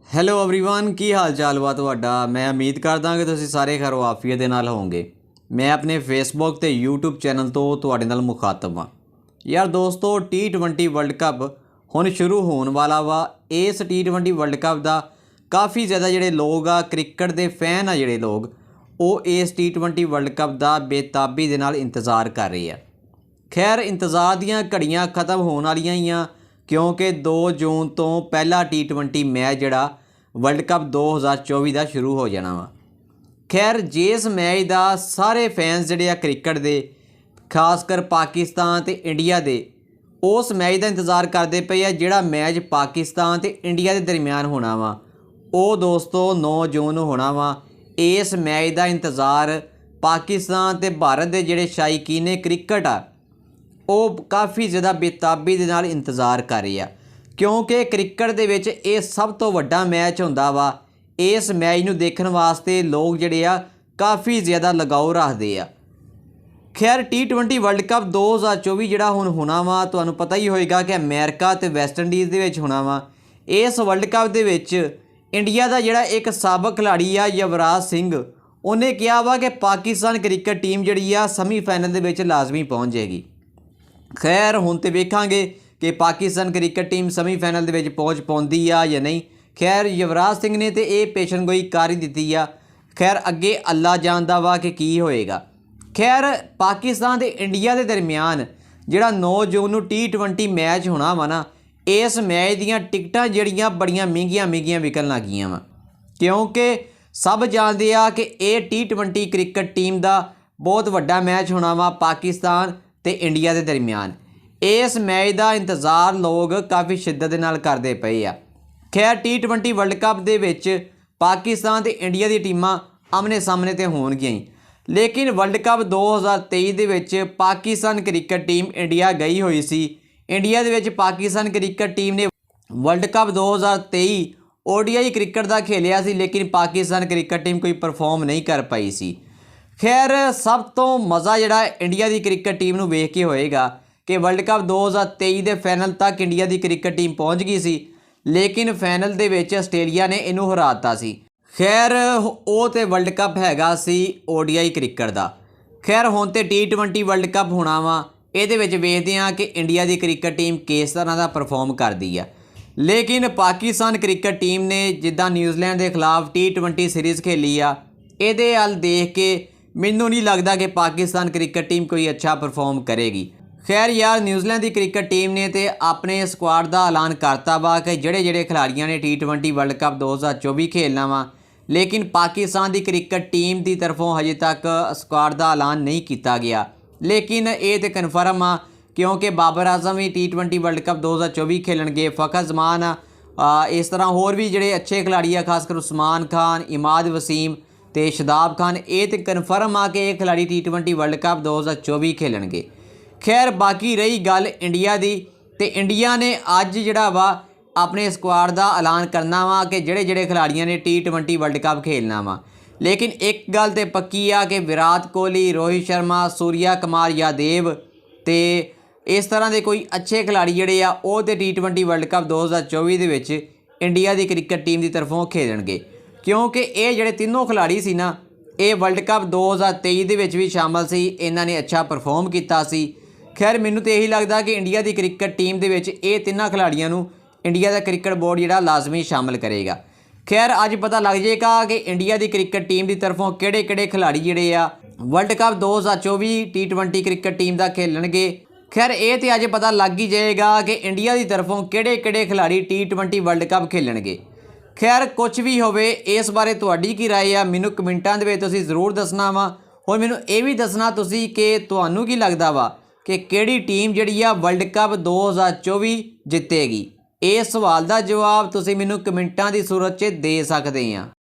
Hello everyone ਕੀ ਹਾਲ ਚਾਲ ਵਾ ਤੁਹਾਡਾ। ਮੈਂ ਉਮੀਦ ਕਰਦਾ ਕਿ ਤੁਸੀਂ ਸਾਰੇ ਖੈਰੋ ਆਫੀਅਤ ਦੇ ਨਾਲ ਹੋਵੋਗੇ। ਮੈਂ ਆਪਣੇ ਫੇਸਬੁੱਕ ਤੇ YouTube ਚੈਨਲ ਤੋਂ ਤੁਹਾਡੇ ਨਾਲ ਮੁਖਾਤਬ ਹਾਂ। ਯਾਰ ਦੋਸਤੋ T20 ਵਰਲਡ ਕੱਪ ਹੁਣ ਸ਼ੁਰੂ ਹੋਣ ਵਾਲਾ ਵਾ। ਇਸ T20 ਵਰਲਡ ਕੱਪ ਦਾ ਕਾफ़ी ज़्यादा ਜਿਹੜੇ ਲੋਕ ਆ ਕ੍ਰਿਕਟ ਦੇ ਫੈਨ ਆ ਜਿਹੜੇ ਲੋਕ ਉਹ ਇਸ T20 ਵਰਲਡ ਕੱਪ ਦਾ ਬੇਤਾਬੀ ਦੇ ਨਾਲ ਇੰਤਜ਼ਾਰ ਕਰ ਰਹੇ ਆ। खैर इंतज़ार दियाँ घड़ियाँ ख़त्म होने वालियां ही आ क्योंकि 2 जून तो पहला T20 मैच जिहड़ा वर्ल्ड कप 2024 का शुरू हो जाना वा। खैर जिस मैच का सारे फैंस जिहड़े क्रिकेट दे खासकर पाकिस्तान ते इंडिया दे उस मैच का इंतज़ार करते पे आ जिहड़ा मैच पाकिस्तान ते इंडिया के दरम्यान होना वा वो दोस्तों 9 जून होना वा। इस मैच का इंतज़ार पाकिस्तान ते भारत के जिहड़े शायकीन क्रिकेट आ ਉਹ ਕਾफ़ੀ ज़्यादा बेताबी ਦੇ ਨਾਲ इंतज़ार कर रहे हैं क्योंकि क्रिकेट ਦੇ ਵਿੱਚ ਇਹ ਸਭ ਤੋਂ ਵੱਡਾ ਮੈਚ ਹੁੰਦਾ ਵਾ। ਇਸ ਮੈਚ ਨੂੰ ਦੇਖਣ ਵਾਸਤੇ ਲੋਕ ਜਿਹੜੇ ਆ ਕਾफ़ी ज़्यादा ਲਗਾਓ ਰੱਖਦੇ ਆ। खैर T20 ਵਰਲਡ ਕੱਪ 2024 ਜਿਹੜਾ ਹੁਣ ਹੋਣਾ ਵਾ ਤੁਹਾਨੂੰ ਪਤਾ ਹੀ ਹੋਏਗਾ ਕਿ ਅਮਰੀਕਾ ਤੇ ਵੈਸਟ ਇੰਡੀਜ਼ ਦੇ ਵਿੱਚ ਹੋਣਾ ਵਾ। ਇਸ ਵਰਲਡ ਕੱਪ ਦੇ ਵਿੱਚ ਇੰਡੀਆ ਦਾ ਜਿਹੜਾ ਇੱਕ ਸਾਬਕ ਖਿਡਾਰੀ ਆ ਯੁਵਰਾਜ ਸਿੰਘ ਉਹਨੇ ਕਿਹਾ ਵਾ ਕਿ ਪਾਕਿਸਤਾਨ ਕ੍ਰਿਕਟ ਟੀਮ ਜਿਹੜੀ ਆ ਸੈਮੀਫਾਈਨਲ ਦੇ ਵਿੱਚ ਲਾਜ਼ਮੀ ਪਹੁੰਚ ਜਾਏਗੀ। खैर हुण तो वेखांगे कि पाकिस्तान क्रिकेट टीम सैमीफाइनल दे विच पहुँच पाउंदी आ या नहीं। खैर युवराज सिंह ने तो ये पेशनगोई कर ही दी आ। खैर अगे अल्लाह जानदा वा कि की होएगा। खैर पाकिस्तान ते इंडिया के दरम्यान जिहड़ा 9 जून नूं T20 मैच होना वा ना इस मैच दीयां टिकटां जिहड़ियां बड़ियां महंगियां विकन लग गईयां वा क्योंकि सब जानते आ कि ये T20 क्रिकेट टीम का बहुत वड्डा मैच होना वा पाकिस्तान ते इंडिया के दरम्यान। इस मैच का इंतज़ार लोग काफ़ी शिद्दत नाल करते पे आ। खैर T20 वर्ल्ड कप दे विच पाकिस्तान ते इंडिया दी टीमां आमने सामने ते होणगियां ही लेकिन वर्ल्ड कप 2023 दे विच पाकिस्तान क्रिकेट टीम इंडिया गई हुई सी। इंडिया दे विच पाकिस्तान क्रिकेट टीम ने वर्ल्ड कप 2023 ODI क्रिकेट का खेलिया सी लेकिन पाकिस्तान क्रिकेट टीम कोई परफॉर्म नहीं कर पाई सी। खैर सब तो मज़ा जिहड़ा इंडिया की क्रिकेट टीम नूं वेख के होएगा कि वर्ल्ड कप 2023 के फाइनल तक इंडिया की क्रिकेट टीम पहुँच गई सी लेकिन फाइनल दे विच आस्ट्रेलिया ने इनू हराता सी। खैर वो तो वर्ल्ड कप हैगा सी ODI क्रिकेट का। खैर हुण तो T20 वर्ल्ड कप होना वा ये वेखते हैं कि इंडिया की क्रिकेट टीम किस तरह का परफॉर्म करती है। लेकिन पाकिस्तान क्रिकेट टीम ने जिद्दां न्यूजीलैंड के खिलाफ T20 सीरीज़ खेली आ ये हल देख के मैनू नहीं लगता कि पाकिस्तान क्रिकेट टीम कोई अच्छा परफॉर्म करेगी। खैर यार न्यूजीलैंड की क्रिकेट टीम ने तो अपने स्क्वाड का ऐलान करता वा कि ਜਿਹੜੇ खिलाड़ियों ने T20 वर्ल्ड कप 2024 खेलना वा लेकिन पाकिस्तान की क्रिकेट टीम की तरफों हजे तक स्क्वाड का ऐलान नहीं किया गया। लेकिन ये तो कन्फर्म आ क्योंकि बाबर आजम भी T20 वर्ल्ड कप 2024 खेलणगे। फ़खर जमान इस तरह होर भी जोड़े अच्छे खिलाड़ी आ खासकर उस्मान खान इमाद वसीम ते शदाब खान ये तो कन्फर्म आ कि ये खिलाड़ी T20 वर्ल्ड कप 2024 खेलणगे। खैर बाकी रही गल इंडिया की तो इंडिया ने अज जिहड़ा वा अपने स्क्वाड का ऐलान करना वा कि ਜਿਹੜੇ खिलाड़ियों ने T20 वर्ल्ड कप खेलना वा। लेकिन एक गल तो पक्की आ कि विराट कोहली रोहित शर्मा सूर्या कुमार यादव तो इस तरह के कोई अच्छे खिलाड़ी जिहड़े आ वो तो T20 world cup 2024 they which India की क्रिकेट टीम की तरफों खेलणगे क्योंकि ये जिहड़े तीनों खिलाड़ी सी ना ये वर्ल्ड कप 2023 दे विच भी शामिल सी इन्हां ने अच्छा परफॉर्म किया सी। खैर मैनूं तो यही लगता कि इंडिया की क्रिकेट टीम दे विच ये तिन्नां खिलाड़ियों नूं इंडिया का क्रिकेट बोर्ड जिहड़ा लाजमी शामिल करेगा। खैर अज पता लग जाएगा कि इंडिया की क्रिकेट टीम की तरफों किहड़े खिलाड़ी जिहड़े आ world cup 2024 T20 cricket team का खेलणगे। खैर ये तो अज पता लग ही जाएगा कि इंडिया की तरफों किहड़े खिलाड़ी T20 वर्ल्ड कप खेलणगे। खैर कुछ भी होवे इस बारे तुहाडी की राय आ मैनूं कमेंटां दे विच तुसीं जरूर दसना वा। और मैनूं ये भी दसना तुसीं कि तुहानूं की लगदा वा कि किहड़ी टीम जिहड़ी आ वर्ल्ड कप 2024 जितेगी। इस सवाल का जवाब तुसीं मैनूं कमेंटां की सूरत 'च दे सकदे आ।